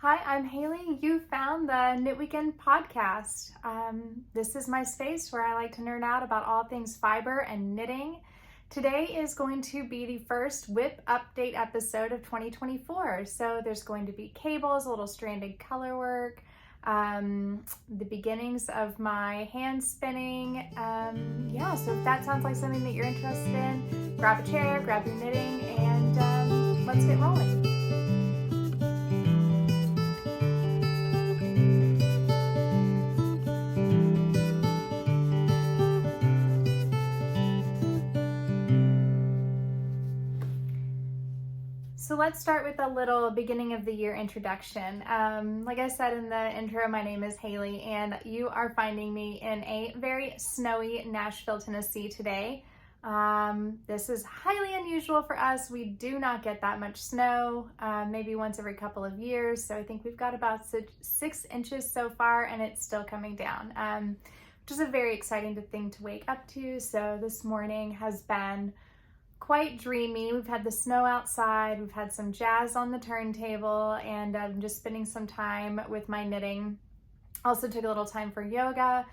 Hi, I'm Hailey. You found the Knitweekend podcast. This is my space where I like to nerd out about all things fiber and knitting. Today is going to be the first WIP update episode of 2024. So there's going to be cables, a little stranded color work, the beginnings of my hand spinning. So if that sounds like something that you're interested in, grab a chair, grab your knitting, and let's get rolling. So let's start with a little beginning of the year introduction. Like I said in the intro, my name is Hailey and you are finding me in a very snowy Nashville, Tennessee today. This is highly unusual for us. We do not get that much snow, maybe once every couple of years. So I think we've got about 6 inches so far and it's still coming down, which is a very exciting thing to wake up to. So this morning has been quite dreamy. We've had the snow outside, we've had some jazz on the turntable, and I'm just spending some time with my knitting. Also took a little time for yoga,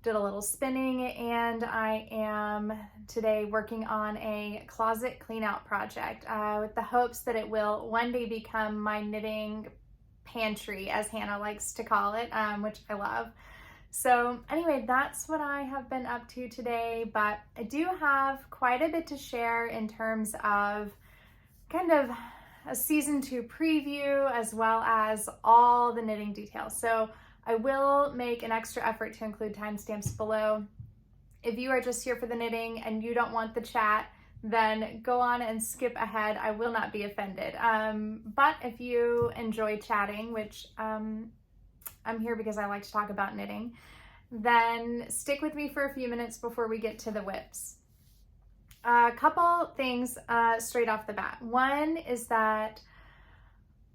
did a little spinning, and I am today working on a closet clean out project with the hopes that it will one day become my knitting pantry, as Hannah likes to call it, which I love. So anyway, that's what I have been up to today, but I do have quite a bit to share in terms of kind of a season 2 preview as well as all the knitting details. So I will make an extra effort to include timestamps below. If you are just here for the knitting and you don't want the chat, then go on and skip ahead. I will not be offended. But if you enjoy chatting, which I'm here because I like to talk about knitting, then stick with me for a few minutes before we get to the WIPs. A couple things straight off the bat. One is that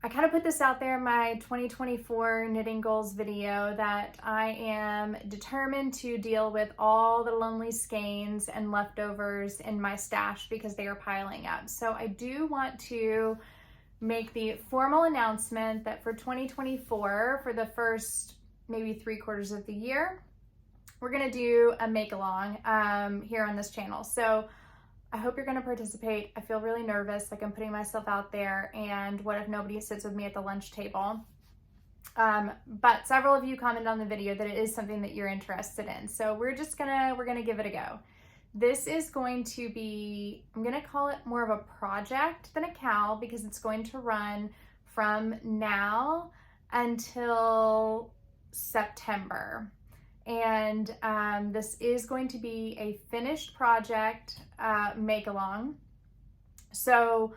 I kind of put this out there in my 2024 knitting goals video that I am determined to deal with all the lonely skeins and leftovers in my stash because they are piling up. So I do want to make the formal announcement that for 2024, for the first maybe 3/4 of the year, we're gonna do a make along here on this channel. So I hope you're gonna participate. I feel really nervous, like I'm putting myself out there, and what if nobody sits with me at the lunch table? But several of you commented on the video that it is something that you're interested in. So we're gonna give it a go. This is going to be, I'm gonna call it more of a project than a cowl because it's going to run from now until September. And this is going to be a finished project make along. So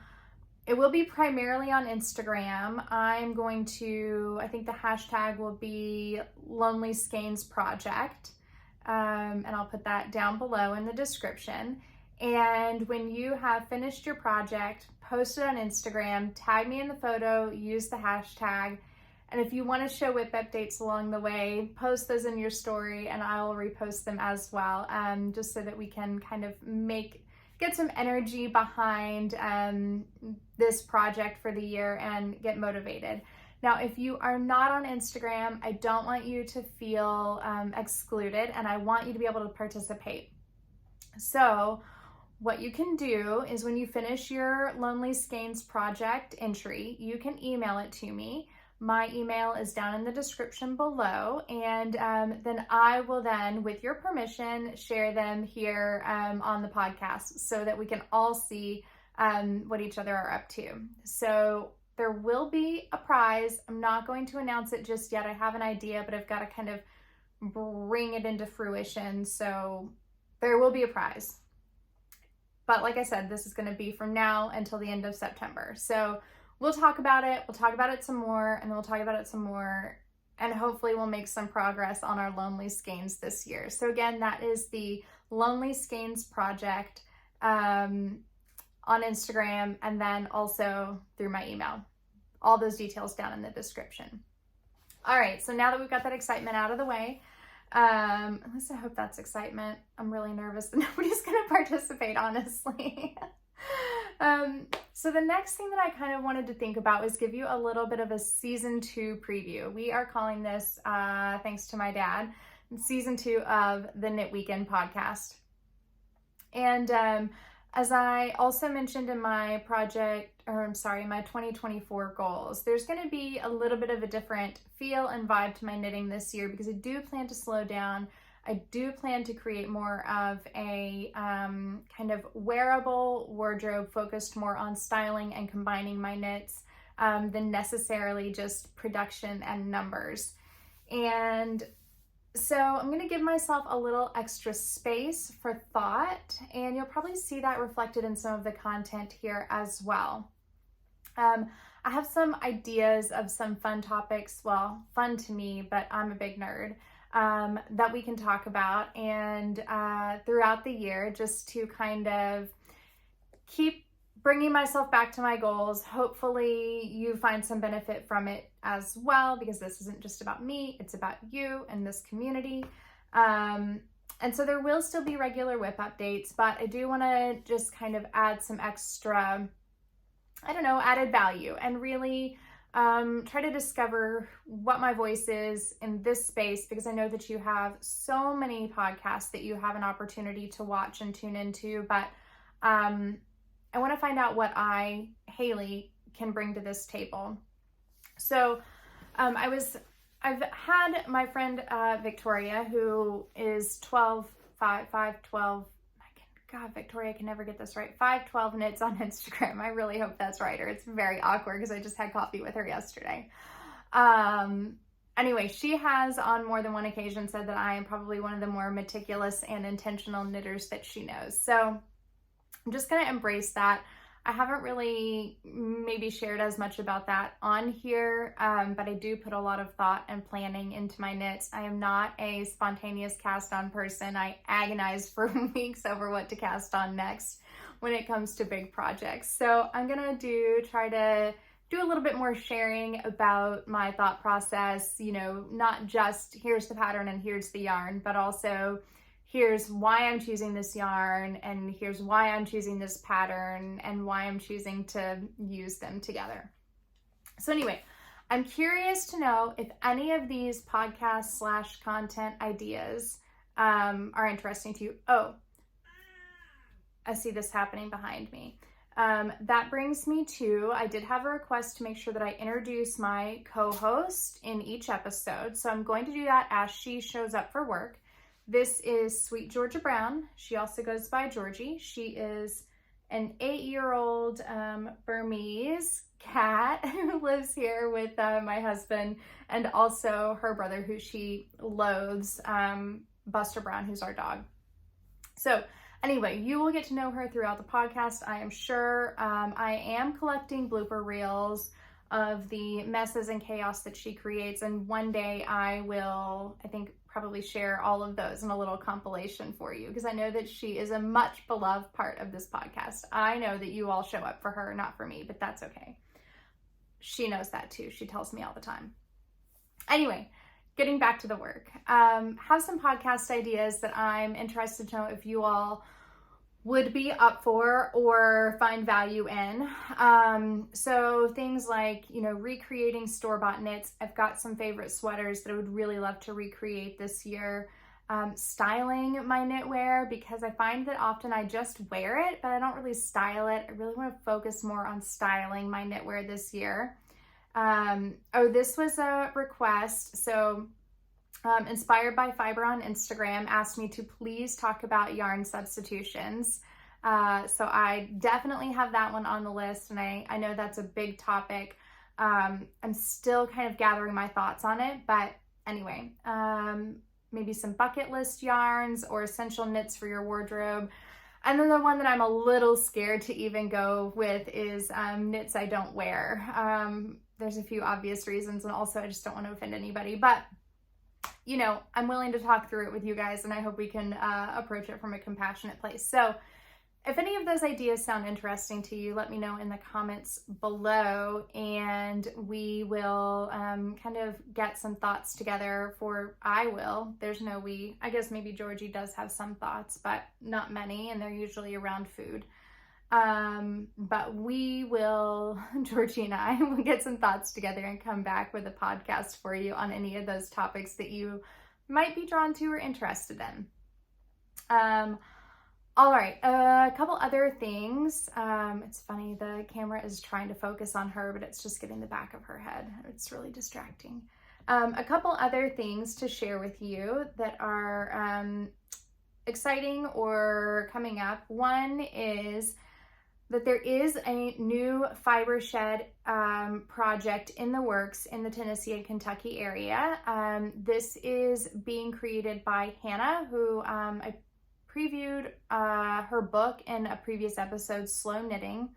it will be primarily on Instagram. I'm going to, I think the hashtag will be Lonely Skeins Project. And I'll put that down below in the description. And when you have finished your project, post it on Instagram, tag me in the photo, use the hashtag. And if you want to show WIP updates along the way, post those in your story and I will repost them as well, just so that we can kind of get some energy behind this project for the year and get motivated. Now, if you are not on Instagram, I don't want you to feel excluded and I want you to be able to participate. So what you can do is when you finish your Lonely Skeins project entry, you can email it to me. My email is down in the description below, and then I will then, with your permission, share them here on the podcast so that we can all see what each other are up to. So there will be a prize. I'm not going to announce it just yet. I have an idea, but I've got to kind of bring it into fruition. So there will be a prize. But like I said, this is going to be from now until the end of September. So we'll talk about it. We'll talk about it some more, and then we'll talk about it some more. And hopefully we'll make some progress on our Lonely Skeins this year. So again, that is the Lonely Skeins Project on Instagram, and then also through my email. All those details down in the description. All right, so now that we've got that excitement out of the way, at least I hope that's excitement. I'm really nervous that nobody's gonna participate, honestly. So the next thing that I kind of wanted to think about was give you a little bit of a season 2 preview. We are calling this, thanks to my dad, season 2 of the Knitweekend podcast. And as I also mentioned in my my 2024 goals, there's going to be a little bit of a different feel and vibe to my knitting this year because I do plan to slow down. I do plan to create more of a kind of wearable wardrobe focused more on styling and combining my knits than necessarily just production and numbers. And so I'm going to give myself a little extra space for thought, and you'll probably see that reflected in some of the content here as well. I have some ideas of some fun topics, well, fun to me, but I'm a big nerd, that we can talk about and throughout the year, just to kind of keep bringing myself back to my goals. Hopefully you find some benefit from it as well, because this isn't just about me, it's about you and this community. And so there will still be regular WIP updates, but I do want to just kind of add some extra, added value and really try to discover what my voice is in this space, because I know that you have so many podcasts that you have an opportunity to watch and tune into, but I want to find out what I, Hailey, can bring to this table. So I've had my friend Victoria, who is 512, God, Victoria, I can never get this right, 512 Knits on Instagram. I really hope that's right, or it's very awkward because I just had coffee with her yesterday. Anyway, she has on more than one occasion said that I am probably one of the more meticulous and intentional knitters that she knows. So I'm just going to embrace that. I haven't really maybe shared as much about that on here, but I do put a lot of thought and planning into my knits. I am not a spontaneous cast on person. I agonize for weeks over what to cast on next when it comes to big projects. So I'm going to try to do a little bit more sharing about my thought process, not just here's the pattern and here's the yarn, but also here's why I'm choosing this yarn, and here's why I'm choosing this pattern, and why I'm choosing to use them together. So anyway, I'm curious to know if any of these podcast / content ideas are interesting to you. Oh, I see this happening behind me. That brings me to, I did have a request to make sure that I introduce my co-host in each episode. So I'm going to do that as she shows up for work. This is Sweet Georgia Brown. She also goes by Georgie. She is an 8-year-old Burmese cat who lives here with my husband and also her brother, who she loathes, Buster Brown, who's our dog. So anyway, you will get to know her throughout the podcast, I am sure. I am collecting blooper reels of the messes and chaos that she creates, and one day I will, I think, probably share all of those in a little compilation for you, because I know that she is a much beloved part of this podcast. I know that you all show up for her, not for me, but that's okay. She knows that too. She tells me all the time. Anyway, getting back to the work. Have some podcast ideas that I'm interested to know if you all would be up for or find value in. So things like, recreating store-bought knits. I've got some favorite sweaters that I would really love to recreate this year. Styling my knitwear, because I find that often I just wear it, but I don't really style it. I really want to focus more on styling my knitwear this year. This was a request. So Inspired by Fiber on Instagram asked me to please talk about yarn substitutions. So I definitely have that one on the list, and I know that's a big topic. I'm still kind of gathering my thoughts on it, but anyway, maybe some bucket list yarns or essential knits for your wardrobe. And then the one that I'm a little scared to even go with is knits I don't wear. There's a few obvious reasons, and also I just don't want to offend anybody, but I'm willing to talk through it with you guys, and I hope we can approach it from a compassionate place. So if any of those ideas sound interesting to you, let me know in the comments below, and we will kind of get some thoughts together there's no we. I guess maybe Georgie does have some thoughts, but not many, and they're usually around food. But we will, Georgie and I will get some thoughts together and come back with a podcast for you on any of those topics that you might be drawn to or interested in. All right, a couple other things. It's funny, the camera is trying to focus on her, but it's just getting the back of her head. It's really distracting. A couple other things to share with you that are exciting or coming up. One is that there is a new fiber shed project in the works in the Tennessee and Kentucky area. This is being created by Hannah, who I previewed her book in a previous episode, Slow Knitting.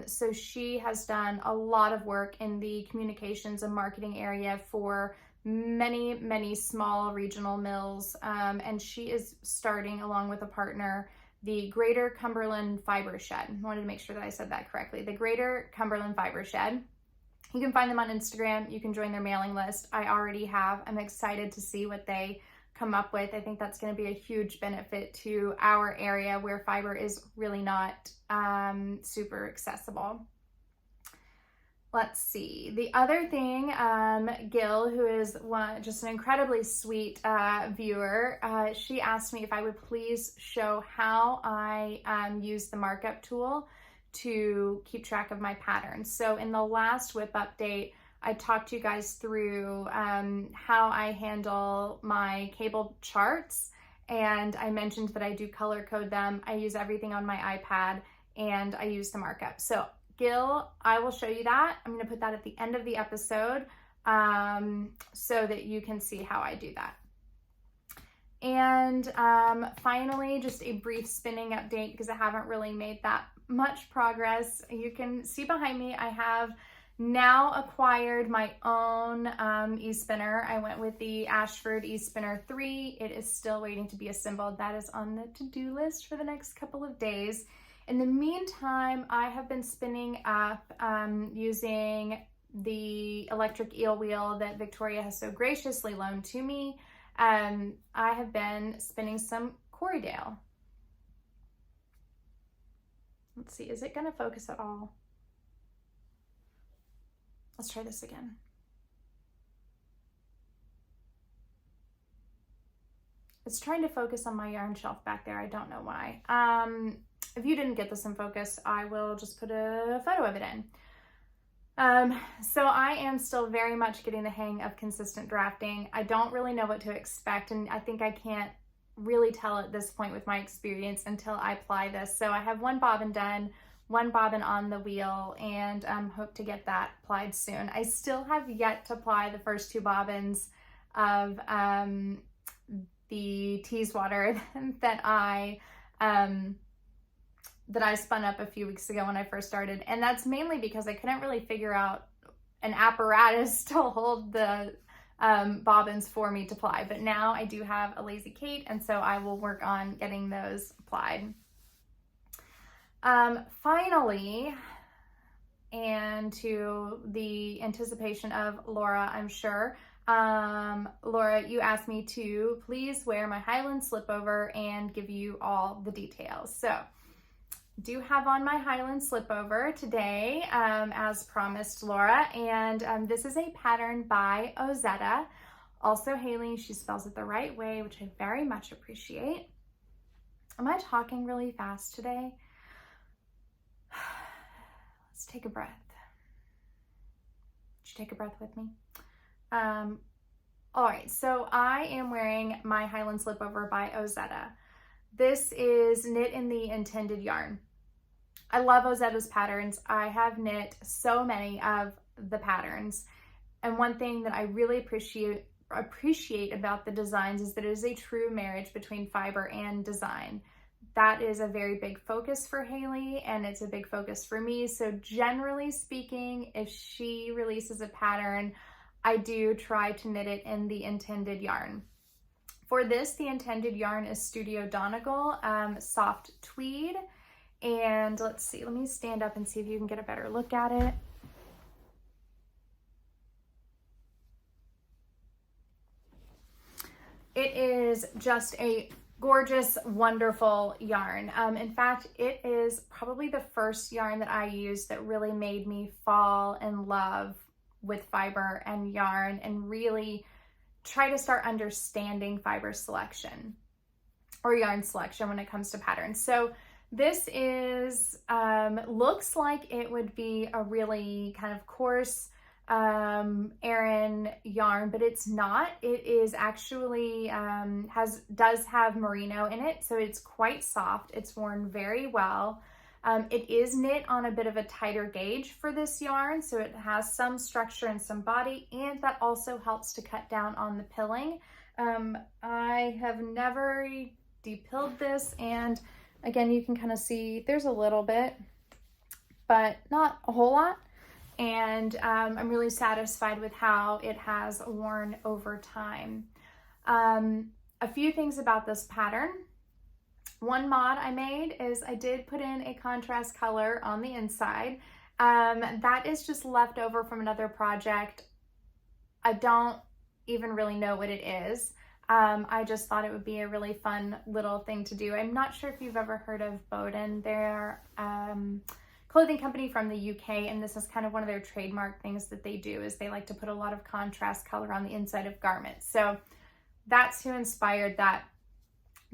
So she has done a lot of work in the communications and marketing area for many, many small regional mills. And she is starting, along with a partner, the Greater Cumberland Fiber Shed. I wanted to make sure that I said that correctly. The Greater Cumberland Fiber Shed. You can find them on Instagram. You can join their mailing list. I already have. I'm excited to see what they come up with. I think that's going to be a huge benefit to our area where fiber is really not super accessible. Let's see. The other thing, Gil, who is just an incredibly sweet viewer, she asked me if I would please show how I use the MarkUp tool to keep track of my patterns. So in the last WIP update, I talked to you guys through how I handle my cable charts, and I mentioned that I do color code them. I use everything on my iPad, and I use the MarkUp. So Gil, I will show you that. I'm going to put that at the end of the episode so that you can see how I do that. And finally, just a brief spinning update because I haven't really made that much progress. You can see behind me, I have now acquired my own e-spinner. I went with the Ashford e-spinner 3. It is still waiting to be assembled. That is on the to-do list for the next couple of days. In the meantime, I have been spinning up using the electric eel wheel that Victoria has so graciously loaned to me. I have been spinning some Corriedale. Let's see, is it going to focus at all? Let's try this again. It's trying to focus on my yarn shelf back there. I don't know why. If you didn't get this in focus, I will just put a photo of it in. So I am still very much getting the hang of consistent drafting. I don't really know what to expect, and I think I can't really tell at this point with my experience until I apply this. So I have one bobbin done, one bobbin on the wheel, and hope to get that applied soon. I still have yet to apply the first two bobbins of the Teeswater that I spun up a few weeks ago when I first started. And that's mainly because I couldn't really figure out an apparatus to hold the bobbins for me to apply. But now I do have a Lazy Kate, and so I will work on getting those applied. Finally, and to the anticipation of Laura, I'm sure, Laura, you asked me to please wear my Highland slipover and give you all the details. So do have on my Highland slipover today, as promised, Laura, and this is a pattern by Ozetta. Also Hailey, she spells it the right way, which I very much appreciate. Am I talking really fast today? Let's take a breath. Would you take a breath with me? All right, so I am wearing my Highland slipover by Ozetta. This is knit in the intended yarn. I love Ozetta's patterns. I have knit so many of the patterns. And one thing that I really appreciate about the designs is that it is a true marriage between fiber and design. That is a very big focus for Hailey, and it's a big focus for me. So generally speaking, if she releases a pattern, I do try to knit it in the intended yarn. For this, the intended yarn is Studio Donegal, soft tweed. And let's see, let me stand up and see if you can get a better look at it. It is just a gorgeous, wonderful yarn. In fact, it is probably the first yarn that I used that really made me fall in love with fiber and yarn and really try to start understanding fiber selection or yarn selection when it comes to patterns. So this is, looks like it would be a really kind of coarse Aran yarn, but it's not. It is actually does have merino in it, so it's quite soft. It's worn very well. It is knit on a bit of a tighter gauge for this yarn, so it has some structure and some body, and that also helps to cut down on the pilling. I have never depilled this, and again, you can kind of see there's a little bit, but not a whole lot. And I'm really satisfied with how it has worn over time. A few things about this pattern. One mod I made is I did put in a contrast color on the inside. That is just left over from another project. I don't even really know what it is. I just thought it would be a really fun little thing to do. I'm not sure if you've ever heard of Boden. They're clothing company from the UK, and this is kind of one of their trademark things that they do, is they like to put a lot of contrast color on the inside of garments. So that's who inspired that.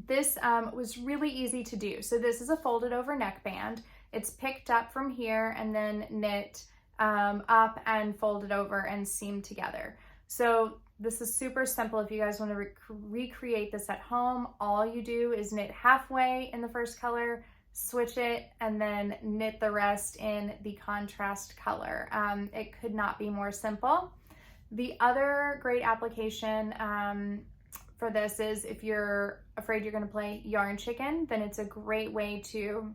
This was really easy to do. So this is a folded over neckband. It's picked up from here and then knit up and folded over and seamed together. So this is super simple. If you guys want to recreate this at home, all you do is knit halfway in the first color, switch it, and then knit the rest in the contrast color. It could not be more simple. The other great application for this is if you're afraid you're going to play yarn chicken, then it's a great way to,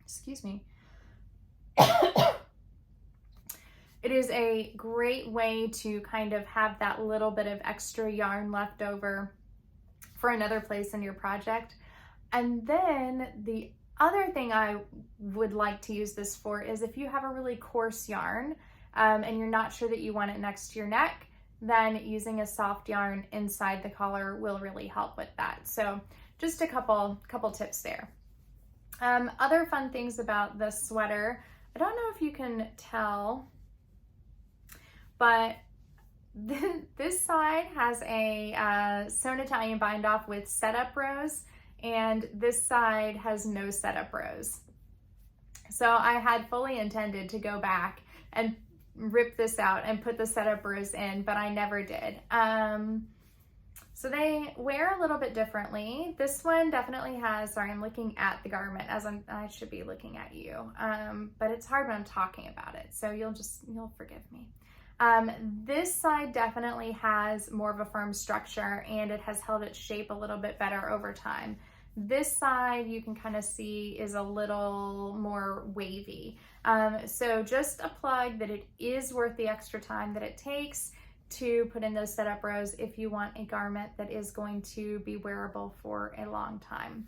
excuse me, it is a great way to kind of have that little bit of extra yarn left over for another place in your project. And then the other thing I would like to use this for is if you have a really coarse yarn and you're not sure that you want it next to your neck, then using a soft yarn inside the collar will really help with that. So just a couple tips there. Other fun things about the sweater, I don't know if you can tell, but this side has a sewn Italian bind off with setup rows, and this side has no setup rows. So I had fully intended to go back and rip this out and put the setup rows in, but I never did. So they wear a little bit differently. This one definitely has, sorry, I'm looking at the garment as I should be looking at you, but it's hard when I'm talking about it, so you'll forgive me. This side definitely has more of a firm structure, and it has held its shape a little bit better over time. This side you can kind of see is a little more wavy. So just a plug that it is worth the extra time that it takes to put in those setup rows if you want a garment that is going to be wearable for a long time.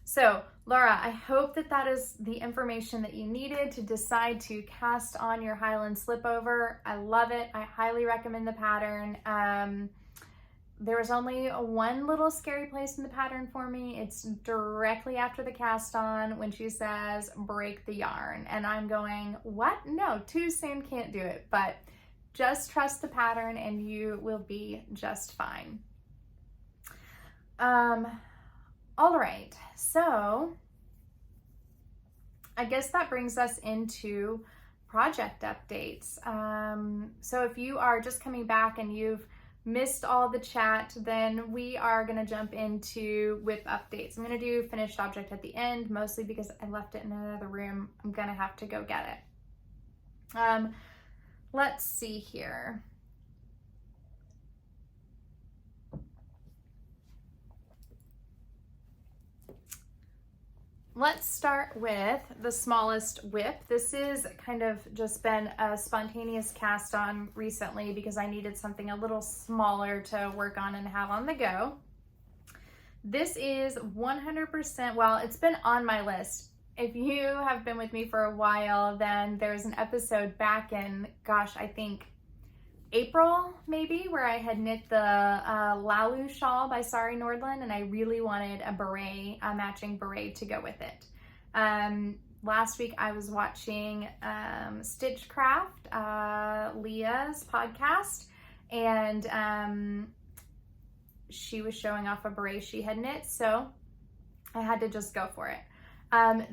So Laura, I hope that that is the information that you needed to decide to cast on your Highland Slipover. I love it. I highly recommend the pattern. There was only one little scary place in the pattern for me. It's directly after the cast on when she says, break the yarn. And I'm going, what? No, too soon, can't do it. But just trust the pattern and you will be just fine. All right, so I guess that brings us into project updates. So if you are just coming back and you've missed all the chat, then we are going to jump into WIP updates. I'm going to do finished object at the end, mostly because I left it in another room. I'm going to have to go get it. Let's see here. Let's start with the smallest WIP. This is kind of just been a spontaneous cast on recently because I needed something a little smaller to work on and have on the go. This is 100%, well, it's been on my list. If you have been with me for a while, then there's an episode back in, gosh, I think April maybe, where I had knit the Lalu shawl by Sari Nordlund, and I really wanted a beret, a matching beret to go with it. Last week I was watching Stitchcraft, Leah's podcast, and she was showing off a beret she had knit, so I had to just go for it.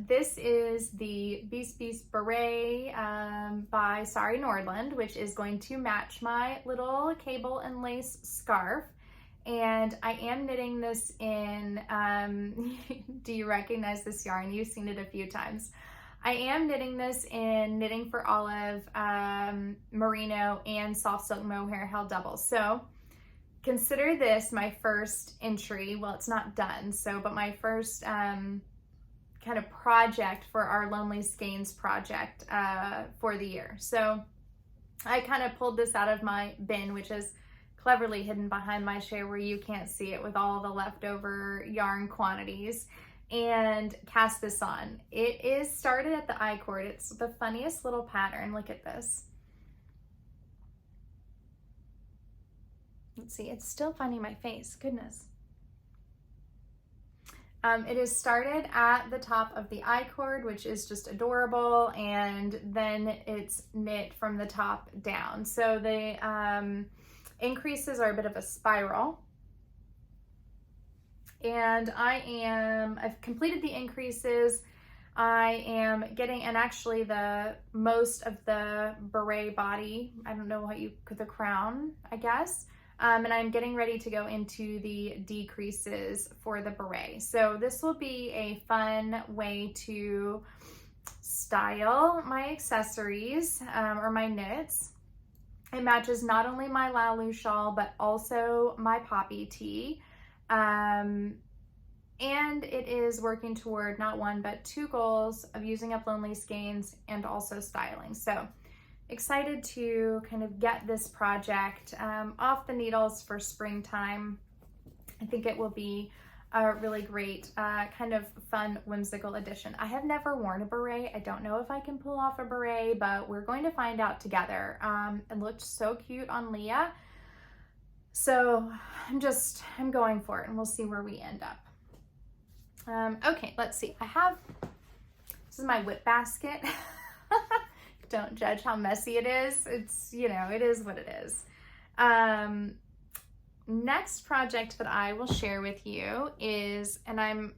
This is the Bisbis beret by Sari Nordlund, which is going to match my little cable and lace scarf. And I am knitting this in, do you recognize this yarn? You've seen it a few times. I am knitting this in Knitting for Olive, Merino, and Soft Silk Mohair held double. So consider this my first entry. Well, it's not done, but my first kind of project for our Lonely Skeins project for the year. So I kind of pulled this out of my bin, which is cleverly hidden behind my share where you can't see it, with all the leftover yarn quantities, and cast this on. It is started at the I-cord. It's the funniest little pattern. Look at this. Let's see, it's still finding my face. Goodness. It is started at the top of the I-cord, which is just adorable, and then it's knit from the top down. So the increases are a bit of a spiral. And I've completed the increases. I am getting, and actually the most of the beret body, I don't know what the crown, I guess. And I'm getting ready to go into the decreases for the beret. So this will be a fun way to style my accessories or my knits. It matches not only my Lalu shawl, but also my poppy tee. And it is working toward not one, but two goals of using up Lonely Skeins and also styling. So excited to kind of get this project off the needles for springtime. I think it will be a really great kind of fun, whimsical addition. I have never worn a beret. I don't know if I can pull off a beret, but we're going to find out together. It looked so cute on Leah. So I'm going for it, and we'll see where we end up. Okay, let's see. This is my WIP basket. Don't judge how messy it is. It's, it is what it is. Next project that I will share with you is, and I'm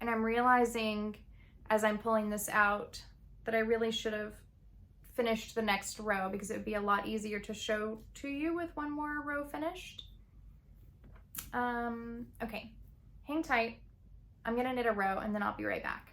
realizing as I'm pulling this out that I really should have finished the next row, because it would be a lot easier to show to you with one more row finished. Okay, hang tight. I'm gonna knit a row and then I'll be right back.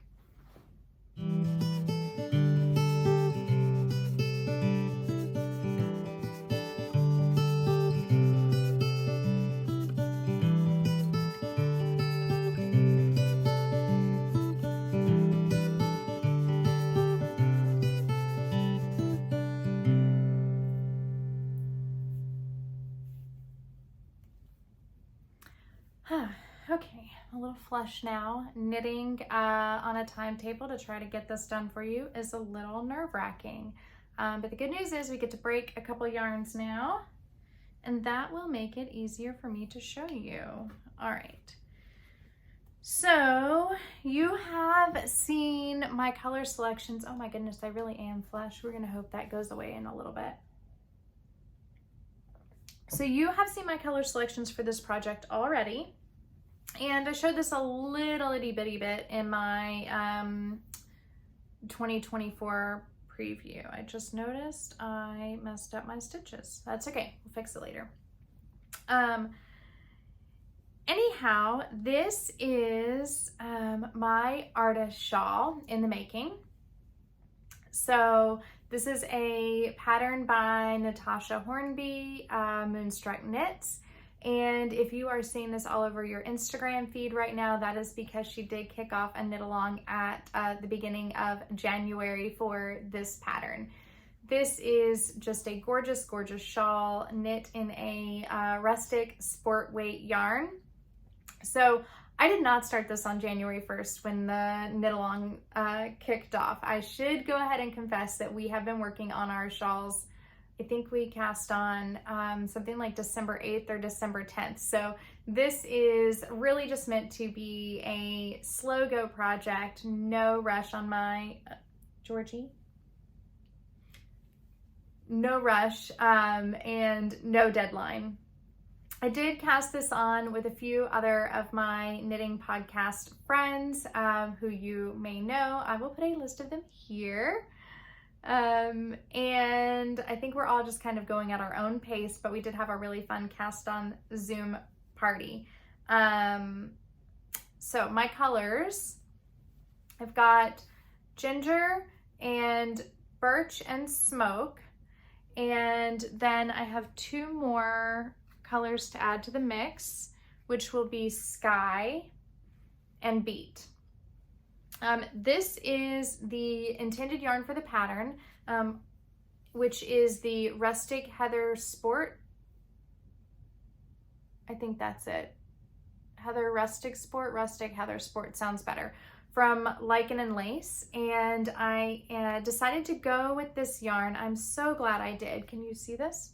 Okay, a little flush now. Knitting on a timetable to try to get this done for you is a little nerve-wracking. But the good news is we get to break a couple yarns now, and that will make it easier for me to show you. All right. So you have seen my color selections. Oh my goodness, I really am flush. We're gonna hope that goes away in a little bit. So you have seen my color selections for this project already. And I showed this a little itty bitty bit in my 2024 preview. I just noticed I messed up my stitches. That's okay, we'll fix it later. Anyhow, this is my Artus shawl in the making. So this is a pattern by Natasha Hornby, Moonstruck Knits. And if you are seeing this all over your Instagram feed right now, that is because she did kick off a knit along at the beginning of January for this pattern. This is just a gorgeous, gorgeous shawl knit in a rustic sport weight yarn. So I did not start this on January 1st when the knit along kicked off. I should go ahead and confess that we have been working on our shawls I think we cast on something like December 8th or December 10th. So this is really just meant to be a slow go project, no rush on my, Georgie? No rush and no deadline. I did cast this on with a few other of my knitting podcast friends who you may know. I will put a list of them here. And I think we're all just kind of going at our own pace, but we did have a really fun cast on Zoom party. So my colors, I've got ginger and birch and smoke. And then I have two more colors to add to the mix, which will be sky and beet. This is the intended yarn for the pattern, which is the Rustic Heather Sport. I think that's it. Heather Rustic Sport, Rustic Heather Sport sounds better. From Lichen and Lace, and I decided to go with this yarn. I'm so glad I did. Can you see this?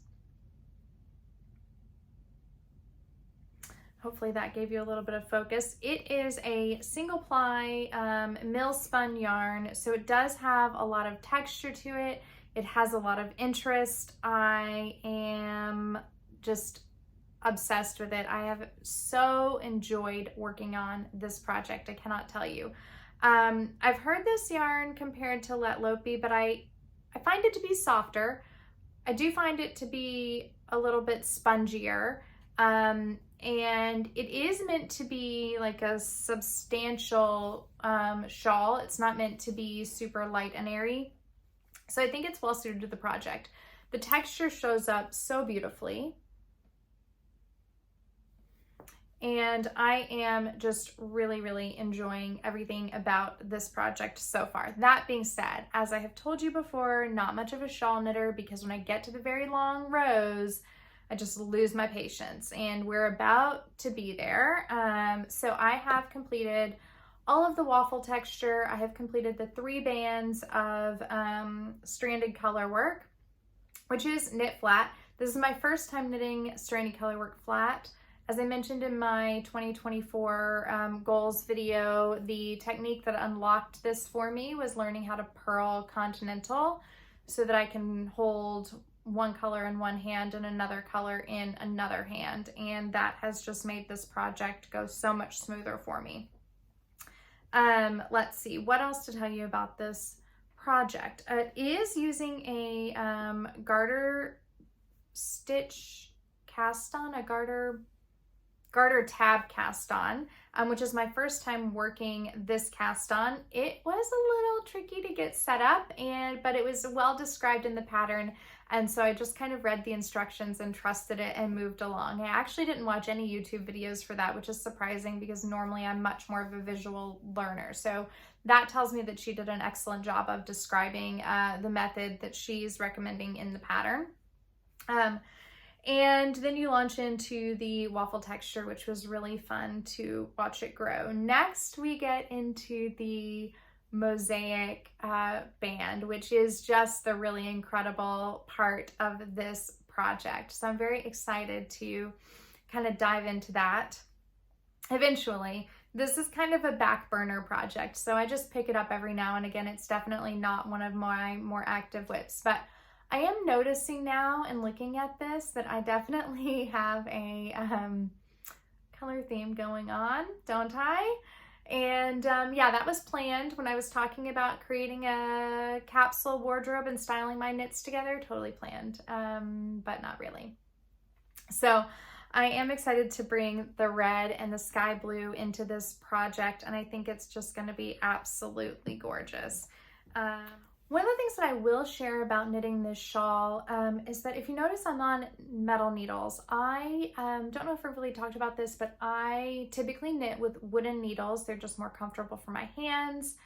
Hopefully that gave you a little bit of focus. It is a single ply mill spun yarn, so it does have a lot of texture to it. It has a lot of interest. I am just obsessed with it. I have so enjoyed working on this project. I cannot tell you. I've heard this yarn compared to Let Lopi, but I find it to be softer. I do find it to be a little bit spongier. And it is meant to be like a substantial shawl. It's not meant to be super light and airy. So I think it's well suited to the project. The texture shows up so beautifully. And I am just really, really enjoying everything about this project so far. That being said, as I have told you before, not much of a shawl knitter, because when I get to the very long rows, I just lose my patience, and we're about to be there. So I have completed all of the waffle texture. I have completed the 3 bands of stranded color work, which is knit flat. This is my first time knitting stranded color work flat. As I mentioned in my 2024 goals video, the technique that unlocked this for me was learning how to purl continental so that I can hold one color in one hand and another color in another hand, and that has just made this project go so much smoother for me. Let's see what else to tell you about this project. It is using a garter stitch cast on, a garter tab cast on, which is my first time working this cast on. It was a little tricky to get set up, but it was well described in the pattern, and so I just kind of read the instructions and trusted it and moved along. I actually didn't watch any YouTube videos for that, which is surprising because normally I'm much more of a visual learner. So that tells me that she did an excellent job of describing the method that she's recommending in the pattern. And then you launch into the waffle texture, which was really fun to watch it grow. Next, we get into the mosaic band, which is just the really incredible part of this project. So I'm very excited to kind of dive into that eventually. This is kind of a back burner project, so I just pick it up every now and again. It's definitely not one of my more active WIPs, but I am noticing now and looking at this that I definitely have a color theme going on, don't I? And yeah, that was planned when I was talking about creating a capsule wardrobe and styling my knits together. Totally planned, but not really. So I am excited to bring the red and the sky blue into this project, and I think it's just going to be absolutely gorgeous. One of the things that I will share about knitting this shawl is that if you notice I'm on metal needles. I don't know if I've really talked about this, but I typically knit with wooden needles. They're just more comfortable for my hands.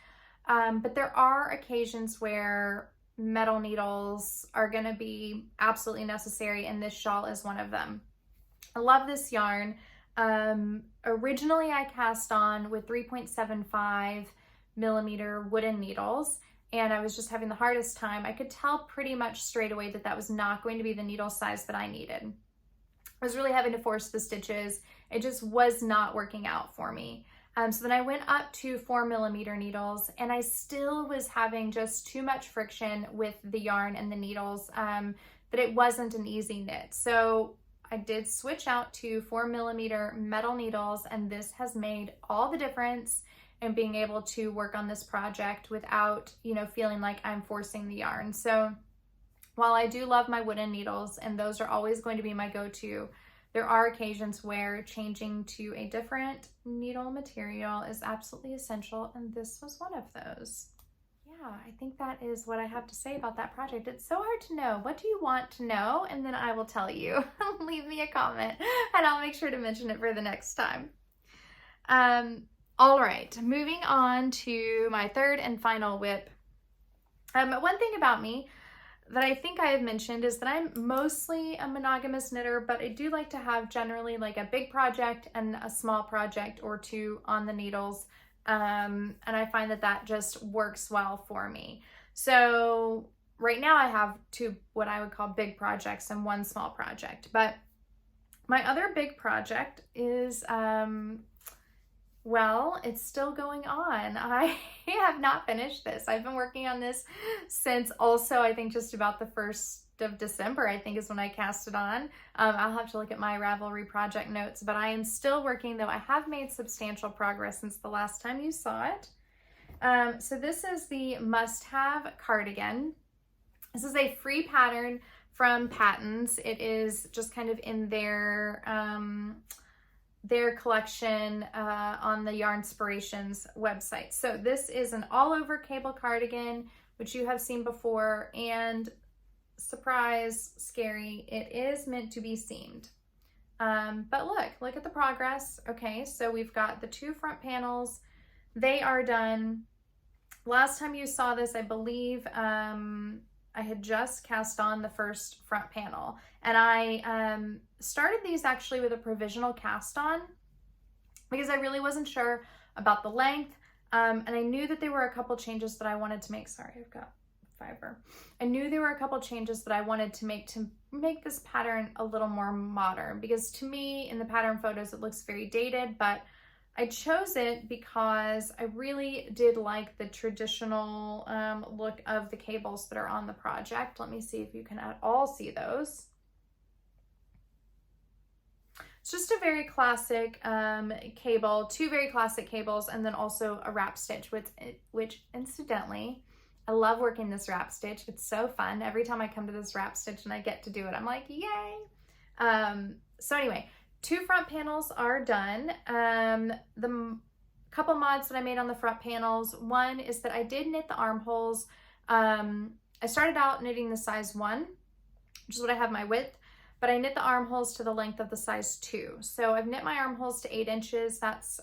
But there are occasions where metal needles are going to be absolutely necessary, and this shawl is one of them. I love this yarn. Originally I cast on with 3.75 millimeter wooden needles. and I was just having the hardest time, I could tell pretty much straight away that that was not going to be the needle size that I needed. I was really having to force the stitches. It just was not working out for me. So then I went up to 4mm needles, and I still was having just too much friction with the yarn and the needles, that it wasn't an easy knit. So I did switch out to 4mm metal needles, and this has made all the difference in being able to work on this project without, you know, feeling like I'm forcing the yarn. So while I do love my wooden needles, and those are always going to be my go-to, there are occasions where changing to a different needle material is absolutely essential, and this was one of those. Yeah, I think that is what I have to say about that project. It's so hard to know. What do you want to know? And then I will tell you. Leave me a comment, and I'll make sure to mention it for the next time. All right, moving on to my third and final WIP. One thing about me that I think I have mentioned is that I'm mostly a monogamous knitter, but I do like to have generally like a big project and a small project or two on the needles. And I find that that just works well for me. So right now I have two what I would call big projects and one small project, but my other big project is, well, it's still going on. I have not finished this. I've been working on this since also, I think just about the 1st of December, I think is when I cast it on. I'll have to look at my Ravelry project notes, but I am still working, though I have made substantial progress since the last time you saw it. So this is the must-have cardigan. This is a free pattern from Patons. It is just kind of in their collection on the Yarnspirations website. So this is an all-over cable cardigan, which you have seen before, and surprise, scary, it is meant to be seamed. But look at the progress. Okay, so we've got the 2 front panels. They are done. Last time you saw this, I believe I had just cast on the first front panel, and I started these actually with a provisional cast on because I really wasn't sure about the length, and I knew that there were a couple changes that I wanted to make. Sorry, I've got fiber. I knew there were a couple changes that I wanted to make this pattern a little more modern, because to me in the pattern photos it looks very dated, but I chose it because I really did like the traditional look of the cables that are on the project. Let me see if you can at all see those. It's just a very classic cable, 2 very classic cables, and then also a wrap stitch, which incidentally, I love working this wrap stitch. It's so fun. Every time I come to this wrap stitch and I get to do it, I'm like, yay. So anyway, 2 front panels are done. The couple mods that I made on the front panels, one is that I did knit the armholes. I started out knitting the size 1, which is what I have my width, but I knit the armholes to the length of the size 2. So I've knit my armholes to 8 inches. That's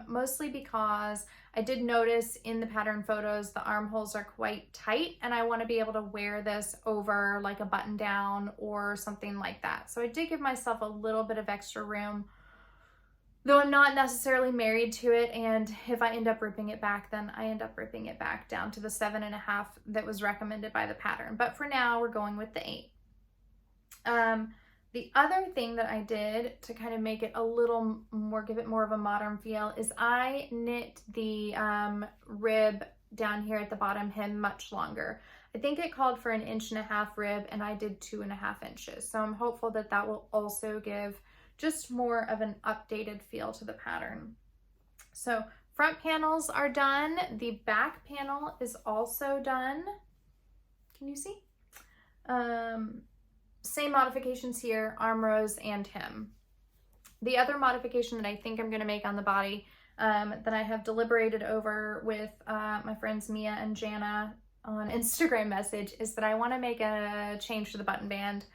mostly because I did notice in the pattern photos the armholes are quite tight, and I want to be able to wear this over like a button down or something like that. So I did give myself a little bit of extra room, though I'm not necessarily married to it, and if I end up ripping it back, then I end up ripping it back down to the 7.5 that was recommended by the pattern. But for now, we're going with the 8. The other thing that I did to kind of make it a little more, give it more of a modern feel, is I knit the rib down here at the bottom hem much longer. I think it called for 1.5 inch rib, and I did 2.5 inches. So I'm hopeful that that will also give just more of an updated feel to the pattern. So front panels are done. The back panel is also done. Can you see? Same modifications here, arm rows and hem. The other modification that I think I'm going to make on the body that I have deliberated over with my friends Mia and Jana on Instagram message is that I want to make a change to the button band.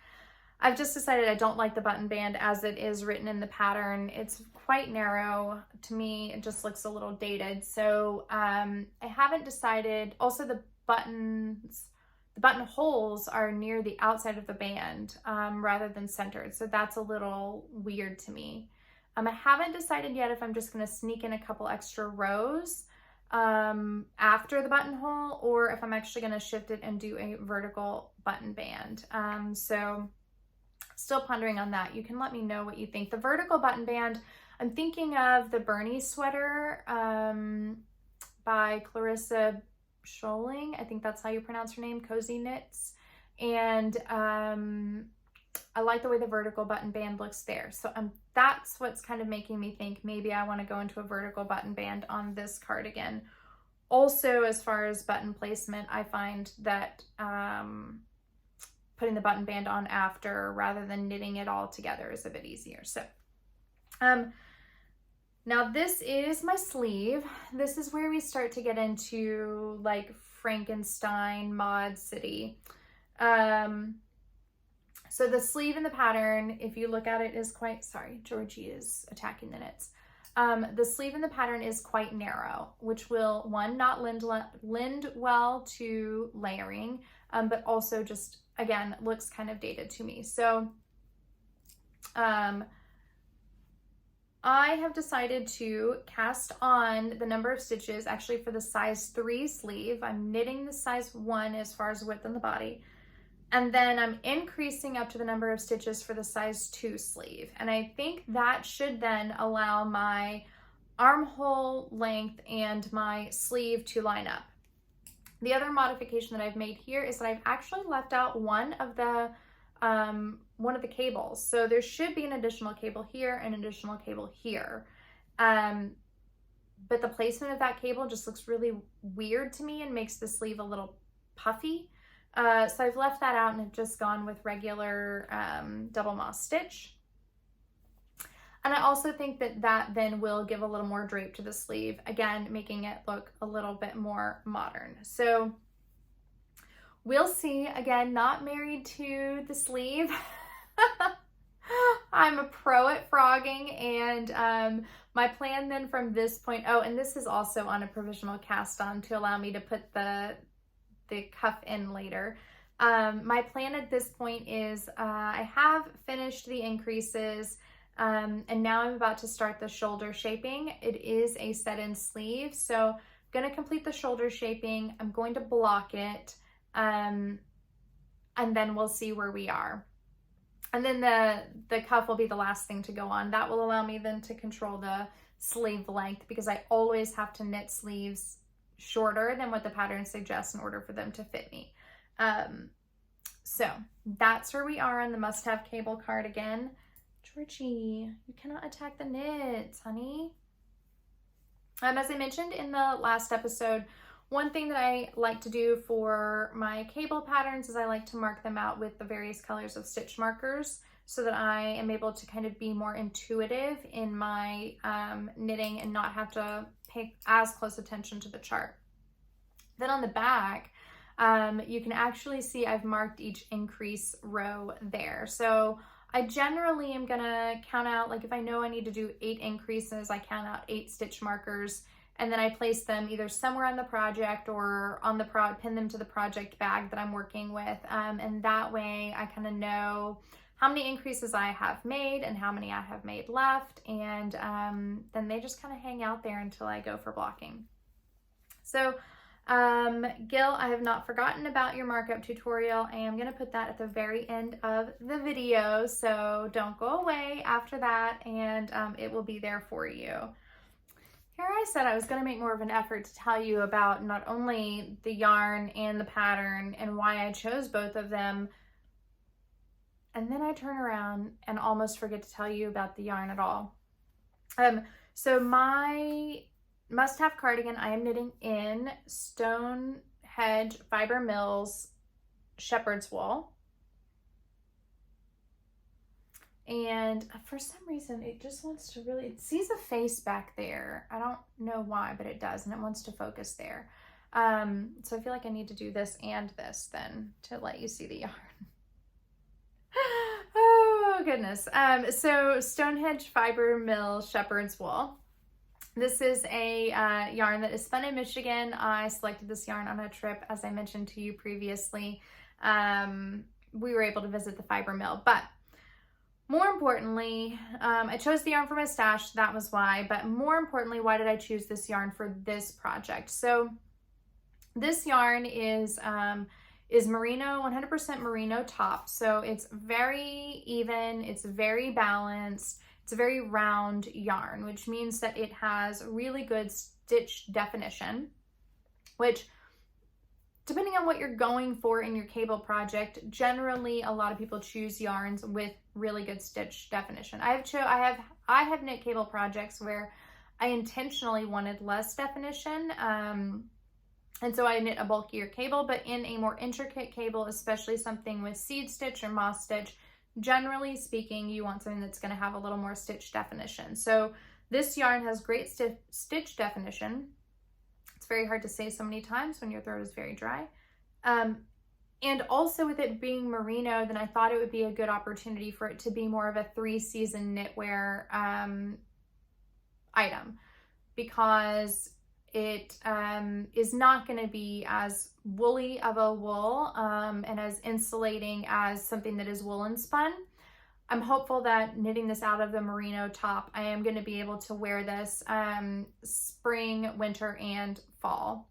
I've just decided I don't like the button band as it is written in the pattern. It's quite narrow. To me, it just looks a little dated. So I haven't decided. Also, the button holes are near the outside of the band rather than centered. So that's a little weird to me. I haven't decided yet if I'm just going to sneak in a couple extra rows after the buttonhole, or if I'm actually going to shift it and do a vertical button band. So still pondering on that. You can let me know what you think. The vertical button band, I'm thinking of the Bernie sweater by Clarissa Scholing. I think that's how you pronounce her name, Cozy Knits. And I like the way the vertical button band looks there. So that's what's kind of making me think maybe I want to go into a vertical button band on this cardigan. Also, as far as button placement, I find that putting the button band on after rather than knitting it all together is a bit easier. So now this is my sleeve. This is where we start to get into like Frankenstein Mod City. So the sleeve in the pattern, if you look at it, is quite, sorry, Georgie is attacking the knits. The sleeve in the pattern is quite narrow, which will, one, not lend well to layering, but also just, again, looks kind of dated to me. So I have decided to cast on the number of stitches, actually for the size 3 sleeve. I'm knitting the size 1 as far as width in the body. And then I'm increasing up to the number of stitches for the size 2 sleeve. And I think that should then allow my armhole length and my sleeve to line up. The other modification that I've made here is that I've actually left out one of the cables. So there should be an additional cable here and an additional cable here. But the placement of that cable just looks really weird to me and makes the sleeve a little puffy. So I've left that out and I've just gone with regular double moss stitch. And I also think that that then will give a little more drape to the sleeve, again, making it look a little bit more modern. So we'll see. Again, not married to the sleeve. I'm a pro at frogging, and my plan then from this point, oh, and this is also on a provisional cast on to allow me to put the cuff in later. My plan at this point is I have finished the increases, and now I'm about to start the shoulder shaping. It is a set-in sleeve, so I'm going to complete the shoulder shaping. I'm going to block it, and then we'll see where we are. And then the cuff will be the last thing to go on. That will allow me then to control the sleeve length, because I always have to knit sleeves shorter than what the pattern suggests in order for them to fit me. So that's where we are on the must-have cable cardigan. Georgie, you cannot attack the knits, honey. As I mentioned in the last episode, one thing that I like to do for my cable patterns is I like to mark them out with the various colors of stitch markers so that I am able to kind of be more intuitive in my knitting and not have to pay as close attention to the chart. Then on the back, you can actually see I've marked each increase row there. So I generally am gonna count out, like if I know I need to do 8 increases, I count out 8 stitch markers, and then I place them either somewhere on the project or on the pin them to the project bag that I'm working with. And that way I kind of know how many increases I have made and how many I have made left. And then they just kind of hang out there until I go for blocking. So Gil, I have not forgotten about your markup tutorial. I am going to put that at the very end of the video, so don't go away after that, and it will be there for you. Here I said I was going to make more of an effort to tell you about not only the yarn and the pattern and why I chose both of them, and then I turn around and almost forget to tell you about the yarn at all. So my must-have cardigan I am knitting in Stonehedge Fiber Mills shepherd's wool. And for some reason, it just wants to really, it sees a face back there. I don't know why, but it does, and it wants to focus there. So I feel like I need to do this and this then to let you see the yarn. Oh, goodness. So Stonehedge Fiber Mill Shepherd's Wool. This is a yarn that is spun in Michigan. I selected this yarn on a trip, as I mentioned to you previously. We were able to visit the fiber mill, but more importantly, I chose the yarn for my stash, that was why, but more importantly, why did I choose this yarn for this project? So this yarn is merino, 100% merino top. So it's very even, it's very balanced, it's a very round yarn, which means that it has really good stitch definition, which, depending on what you're going for in your cable project, generally a lot of people choose yarns with really good stitch definition. I have knit cable projects where I intentionally wanted less definition, and so I knit a bulkier cable, but in a more intricate cable, especially something with seed stitch or moss stitch, generally speaking, you want something that's going to have a little more stitch definition. So this yarn has great stitch definition. It's very hard to say so many times when your throat is very dry. And also with it being merino, then I thought it would be a good opportunity for it to be more of a 3-season knitwear item, because it is not going to be as woolly of a wool and as insulating as something that is woolen spun. I'm hopeful that knitting this out of the merino top, I am going to be able to wear this spring, winter, and fall.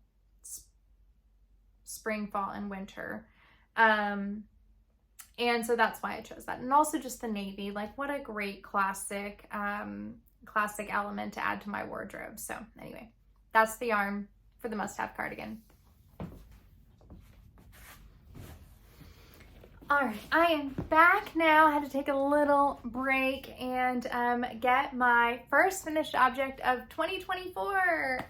Spring, fall, and winter. And so that's why I chose that. And also just the navy, like what a great classic element to add to my wardrobe. So anyway, that's the yarn for the must-have cardigan. All right, I am back now. I had to take a little break and get my first finished object of 2024.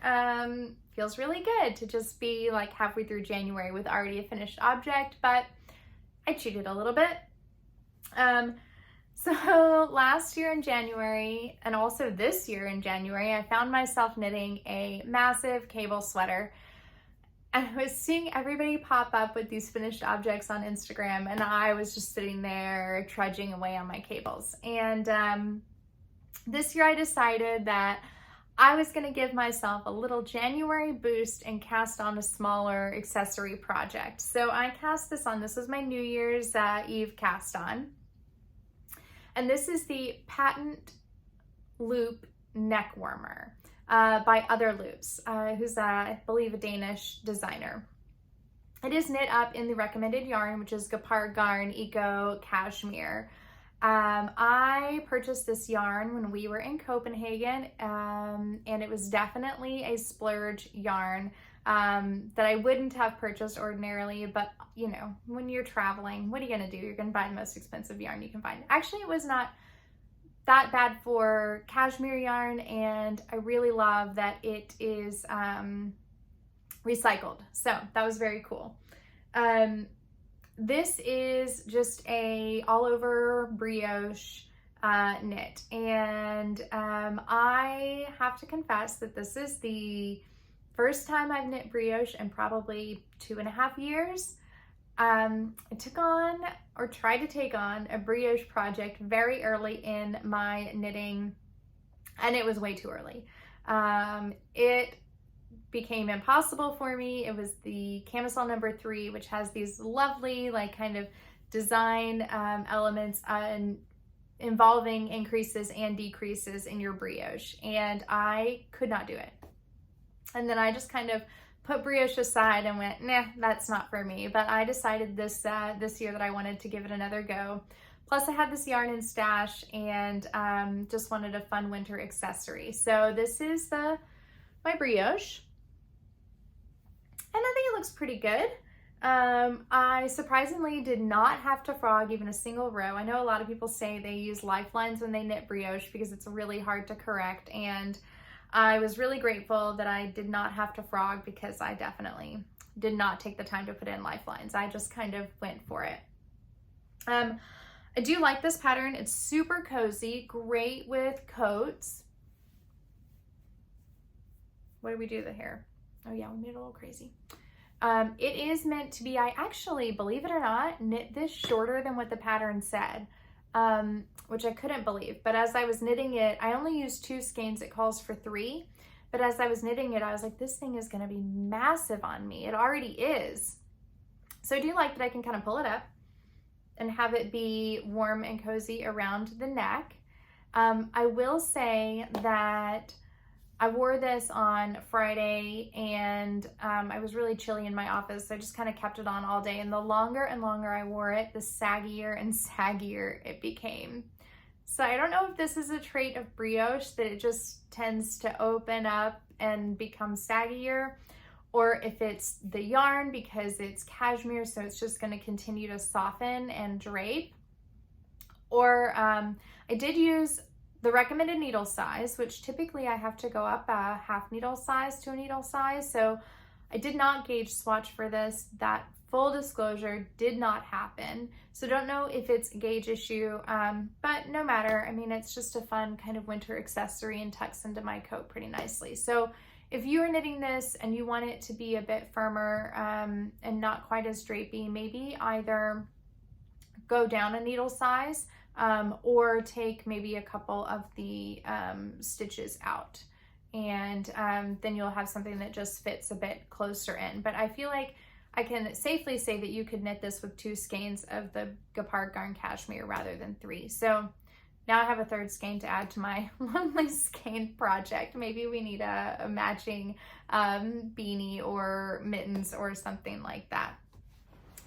Feels really good to just be like halfway through January with already a finished object, but I cheated a little bit. So last year in January, and also this year in January, I found myself knitting a massive cable sweater. And I was seeing everybody pop up with these finished objects on Instagram, and I was just sitting there trudging away on my cables. And this year I decided that I was going to give myself a little January boost and cast on a smaller accessory project. So I cast this on. This was my New Year's Eve cast on. And this is the Patent Loop Neckwarmer. By Other Loops, who's, I believe, a Danish designer. It is knit up in the recommended yarn, which is Gepard Garn Eco Cashmere. I purchased this yarn when we were in Copenhagen, and it was definitely a splurge yarn that I wouldn't have purchased ordinarily, but you know, when you're traveling, what are you gonna do? You're gonna buy the most expensive yarn you can find. Actually, it was not that bad for cashmere yarn, and I really love that it is recycled. So that was very cool. This is just a all over brioche knit, and I have to confess that this is the first time I've knit brioche in probably 2.5 years. I took on, or tried to take on, a brioche project very early in my knitting, and it was way too early. It became impossible for me. It was the camisole number 3, which has these lovely like kind of design elements involving increases and decreases in your brioche, and I could not do it. And then I just kind of put brioche aside and went, nah, that's not for me. But I decided this year that I wanted to give it another go. Plus I had this yarn in stash and just wanted a fun winter accessory. So this is my brioche. And I think it looks pretty good. I surprisingly did not have to frog even a single row. I know a lot of people say they use lifelines when they knit brioche because it's really hard to correct, and I was really grateful that I did not have to frog, because I definitely did not take the time to put in lifelines. I just kind of went for it. I do like this pattern. It's super cozy, great with coats. What did we do to the hair? Oh yeah, we made it a little crazy. It is meant to be, I actually, believe it or not, knit this shorter than what the pattern said. Which I couldn't believe, but as I was knitting it, I only used 2 skeins. It calls for 3, but as I was knitting it, I was like, this thing is going to be massive on me. It already is. So I do like that I can kind of pull it up and have it be warm and cozy around the neck. I will say that I wore this on Friday and I was really chilly in my office, so I just kind of kept it on all day. And the longer and longer I wore it, the saggier and saggier it became. So I don't know if this is a trait of brioche, that it just tends to open up and become saggier, or if it's the yarn because it's cashmere, so it's just going to continue to soften and drape. Or I did use the recommended needle size, which typically I have to go up a half needle size to a needle size. So I did not gauge swatch for this. That, full disclosure, did not happen. So don't know if it's a gauge issue, but no matter. I mean, it's just a fun kind of winter accessory and tucks into my coat pretty nicely. So if you are knitting this and you want it to be a bit firmer and not quite as drapey, maybe either go down a needle size or take maybe a couple of the stitches out, and then you'll have something that just fits a bit closer in. But I feel like I can safely say that you could knit this with 2 skeins of the Gepard Garn Cashmere rather than 3. So now I have a 3rd skein to add to my lonely skein project. Maybe we need a matching beanie or mittens or something like that.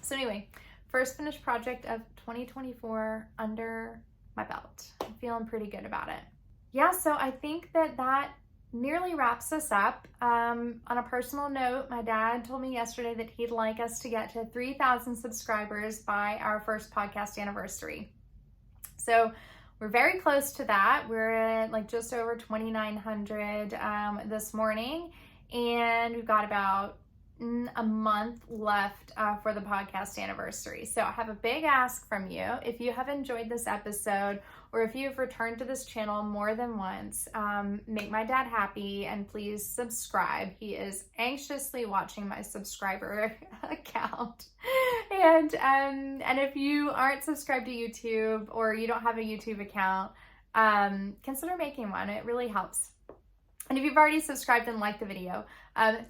So anyway, first finished project of 2024 under my belt. I'm feeling pretty good about it. Yeah, so I think that nearly wraps us up. On a personal note, my dad told me yesterday that he'd like us to get to 3,000 subscribers by our first podcast anniversary. So we're very close to that. We're at like just over 2,900 this morning, and we've got about a month left for the podcast anniversary. So I have a big ask from you. If you have enjoyed this episode, or if you've returned to this channel more than once, make my dad happy and please subscribe. He is anxiously watching my subscriber account. And if you aren't subscribed to YouTube, or you don't have a YouTube account, consider making one. It really helps. And if you've already subscribed and liked the video,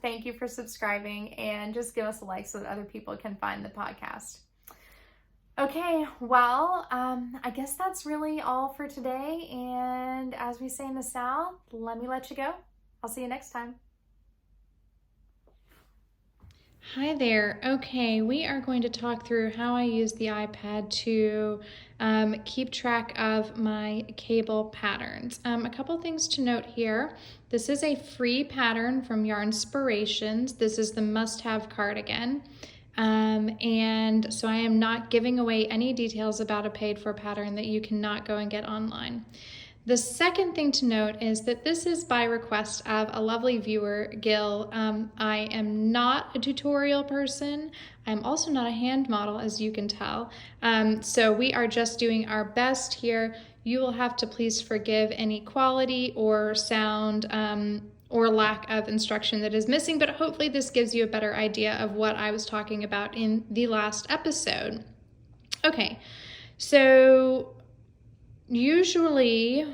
thank you for subscribing, and just give us a like so that other people can find the podcast. Okay, well, I guess that's really all for today. And as we say in the South, let me let you go. I'll see you next time. Hi there. Okay, we are going to talk through how I use the iPad to keep track of my cable patterns. A couple things to note here. This is a free pattern from Yarnspirations. This is the must-have cardigan. And so I am not giving away any details about a paid-for pattern that you cannot go and get online. The second thing to note is that this is by request of a lovely viewer, Gil. I am not a tutorial person. I'm also not a hand model, as you can tell. So we are just doing our best here. You will have to please forgive any quality or sound or lack of instruction that is missing, but hopefully this gives you a better idea of what I was talking about in the last episode. Okay, so usually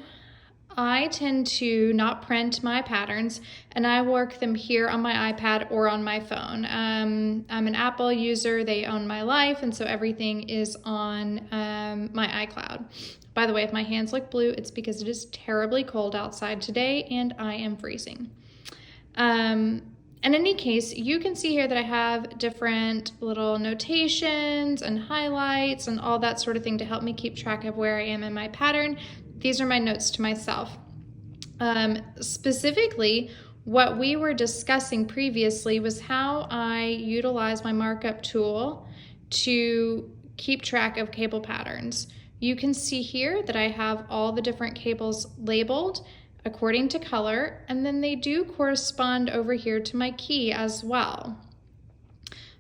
I tend to not print my patterns, and I work them here on my iPad or on my phone. I'm an Apple user, they own my life, and so everything is on my iCloud. By the way, if my hands look blue, it's because it is terribly cold outside today and I am freezing. In any case, you can see here that I have different little notations and highlights and all that sort of thing to help me keep track of where I am in my pattern. These are my notes to myself. Specifically, what we were discussing previously was how I utilize my MarkUp tool to keep track of cable patterns. You can see here that I have all the different cables labeled according to color, and then they do correspond over here to my key as well.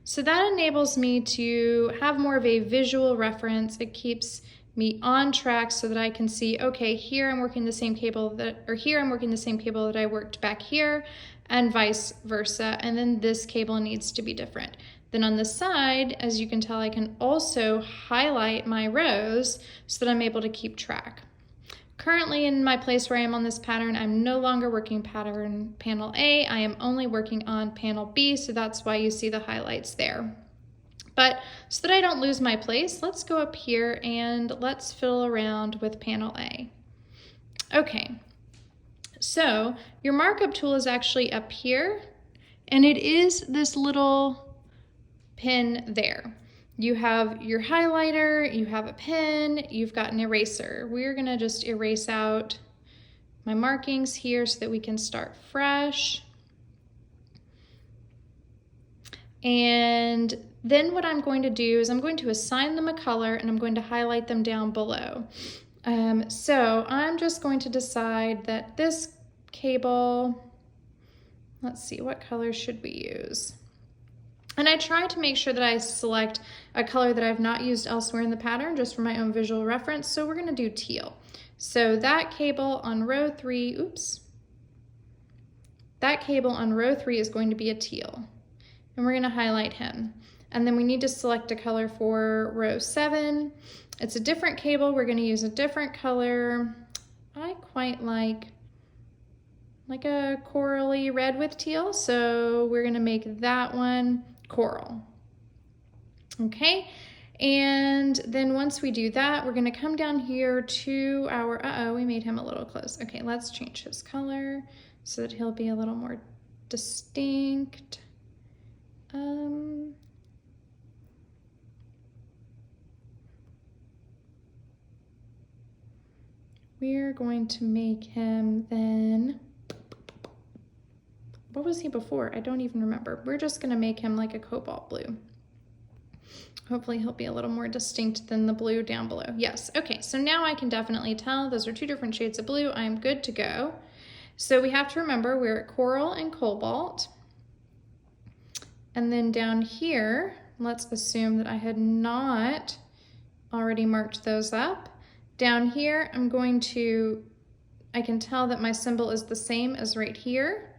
So that enables me to have more of a visual reference. It keeps me on track so that I can see, okay, here I'm working the same cable here I'm working the same cable that I worked back here, and vice versa, and then this cable needs to be different. Then on the side, as you can tell, I can also highlight my rows so that I'm able to keep track. Currently in my place where I am on this pattern, I'm no longer working pattern panel A, I am only working on panel B, so that's why you see the highlights there. But so that I don't lose my place, let's go up here and let's fiddle around with panel A. Okay, so your markup tool is actually up here, and it is this little pin there. You have your highlighter, you have a pen, you've got an eraser. We're gonna just erase out my markings here so that we can start fresh. And then what I'm going to do is I'm going to assign them a color and I'm going to highlight them down below. So I'm just going to decide that this cable, let's see, what color should we use? And I try to make sure that I select a color that I've not used elsewhere in the pattern just for my own visual reference. So we're gonna do teal. So that cable on row 3, that cable on row 3 is going to be a teal. And we're gonna highlight him. And then we need to select a color for row 7. It's a different cable, we're gonna use a different color. I quite like a corally red with teal, so we're gonna make that one coral. Okay, and then once we do that, we're gonna come down here to our, we made him a little close. Okay, let's change his color so that he'll be a little more distinct. We're going to make him then, what was he before? I don't even remember. We're just gonna make him like a cobalt blue. Hopefully he'll be a little more distinct than the blue down below. Yes, okay, so now I can definitely tell those are 2 different shades of blue. I'm good to go. So we have to remember we're at coral and cobalt. And then down here, let's assume that I had not already marked those up. Down here, I can tell that my symbol is the same as right here.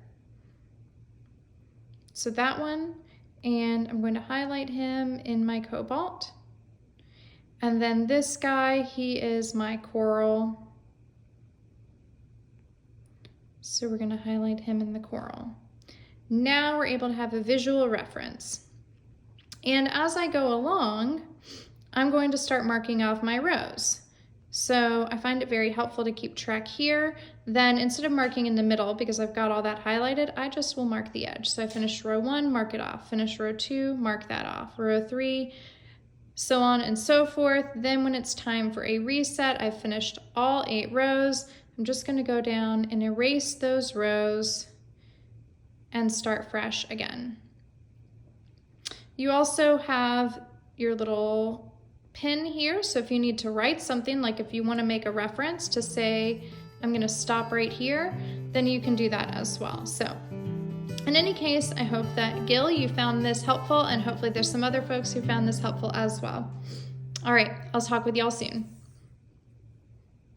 So that one, and I'm going to highlight him in my cobalt. And then this guy, he is my coral. So we're gonna highlight him in the coral. Now we're able to have a visual reference. And as I go along, I'm going to start marking off my rows. So I find it very helpful to keep track here. Then instead of marking in the middle, because I've got all that highlighted, I just will mark the edge. So I finished row 1, mark it off. Finish row 2, mark that off. Row 3, so on and so forth. Then when it's time for a reset, I've finished all 8 rows. I'm just gonna go down and erase those rows and start fresh again. You also have your little pin here, so if you need to write something, like if you want to make a reference to say, I'm going to stop right here, then you can do that as well. So in any case, I hope that Gil, you found this helpful, and hopefully there's some other folks who found this helpful as well. All right, I'll talk with y'all soon.